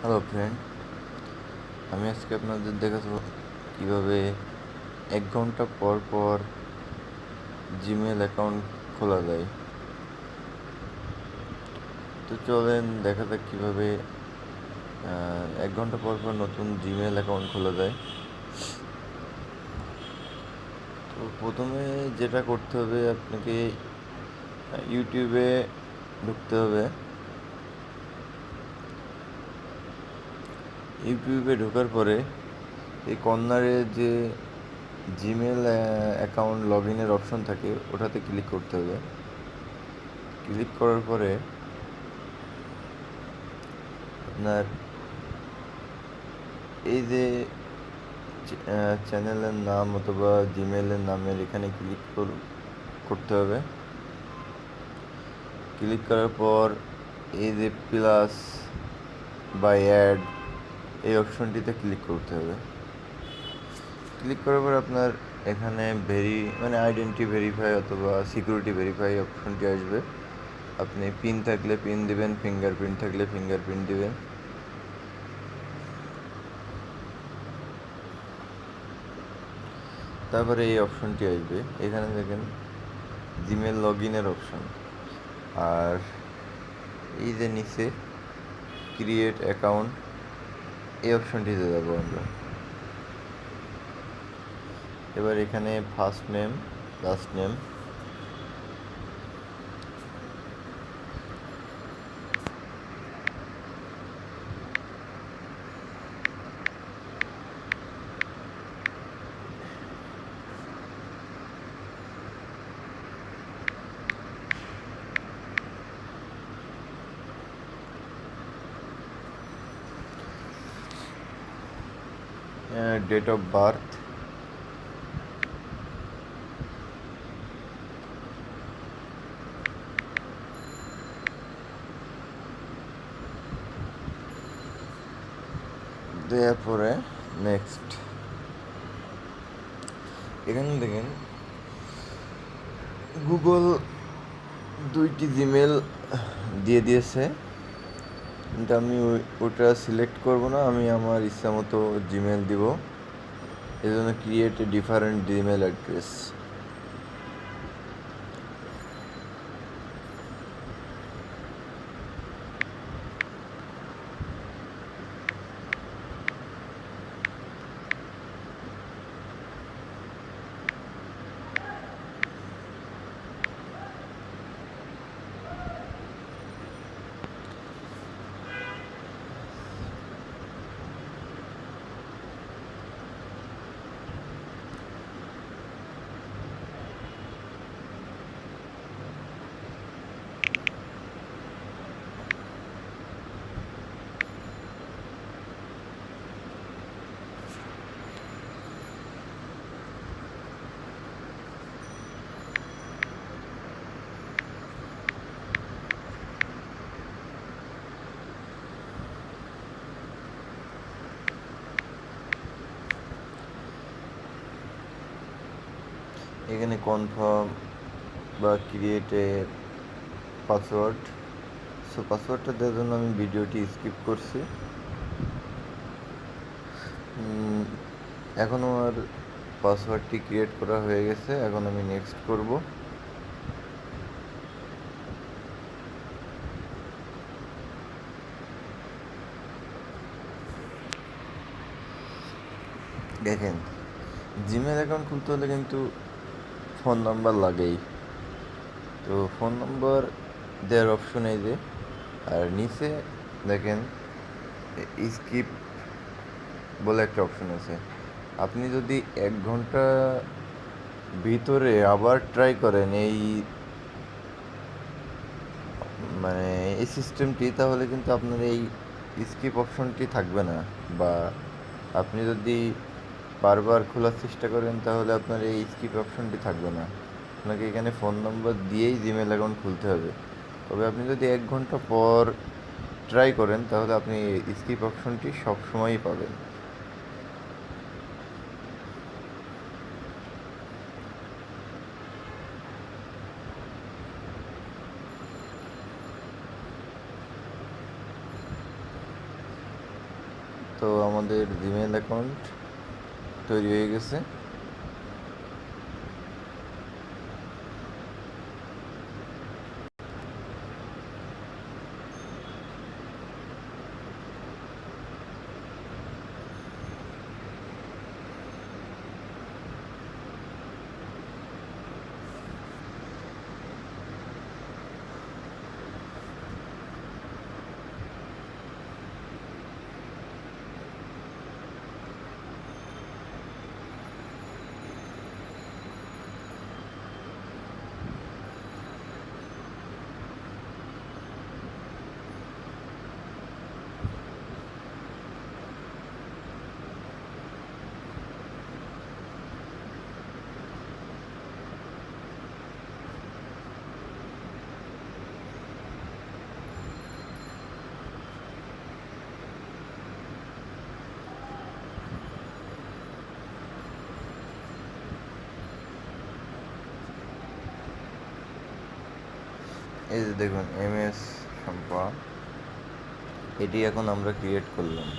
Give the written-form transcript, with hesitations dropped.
Hello friend, আমি আজকে আপনাদের দেখাবো কীভাবে 1 ঘন্টা পর পর জিমেল অ্যাকাউন্ট খোলা যায়। তো চলেন দেখা যাক কীভাবে 1 ঘন্টা পর পর নতুন জিমেল অ্যাকাউন্ট খোলা যায়। তো প্রথমে যেটা করতে হবে, আপনাকে ইউটিউবে ঢুকতে হবে। ইউটিউবে ঢোকার পরে এই কর্নারে যে জিমেল অ্যাকাউন্ট লগ ইনের অপশন থাকে ওটাতে ক্লিক করতে হবে। ক্লিক করার পরে আপনার এই যে চ্যানেলের নাম অথবা জিমেলের নামের এখানে ক্লিক করতে হবে। ক্লিক করার পর এই যে প্লাস বা অ্যাড এই অপশনটিতে ক্লিক করতে হবে। ক্লিক করার পর আপনার এখানে আইডেন্টি ভেরিফাই অথবা সিকিউরিটি ভেরিফাই অপশনটি আসবে। আপনি পিন থাকলে পিন দিবেন, ফিঙ্গারপ্রিন্ট থাকলে ফিঙ্গারপ্রিন্ট দিবেন। তারপরে এই অপশনটি আসবে, এখানে দেখেন জিমেল লগ ইনের অপশন, আর এই যে নিচে ক্রিয়েট অ্যাকাউন্ট এই অপশনটিতে যাবো আমরা। এবার এখানে first name, last name, date of birth, দেওয়ার পরে নেক্সট। এখানে দেখেন গুগল 2টি জিমেল দিয়ে দিয়েছে, কিন্তু আমি ওটা সিলেক্ট করব না, আমি আমার ইচ্ছা মতো জিমেল দিব। এই জন্য create a different Gmail address. এখানে কনফার্ম বা ক্রিয়েট এ পাসওয়ার্ড। সো পাসওয়ার্ডটা দেওয়ার জন্য আমি ভিডিওটি স্কিপ করছি। এখন আমার পাসওয়ার্ডটি ক্রিয়েট করা হয়ে গেছে, এখন আমি নেক্সট করব। দেখেন জিমেল অ্যাকাউন্ট খুলতে হলে কিন্তু ফোন নাম্বার লাগেই। তো ফোন নম্বর দেওয়ার অপশন এই যে, আর নিচে দেখেন স্কিপ বলে একটা অপশন আছে। আপনি যদি 1 ঘন্টা ভিতরে আবার ট্রাই করেন এই সিস্টেমটি, তাহলে কিন্তু আপনার এই স্কিপ অপশনটি থাকবে না। বা আপনি যদি বারবার খোলার চেষ্টা করেন তাহলে আপনার এই স্কিপ অপশনটি থাকবে না। আপনাকে এখানে ফোন নম্বর দিয়েই জিমেল অ্যাকাউন্ট খুলতে হবে। তবে আপনি যদি 1 ঘন্টা পর ট্রাই করেন তাহলে আপনি স্কিপ অপশনটি সবসময়ই পাবেন। তো আমাদের জিমেইল অ্যাকাউন্ট তৈরি হয়ে গেছে। এই যে দেখুন MS শম্পা, এটি এখন আমরা ক্রিয়েট করলাম।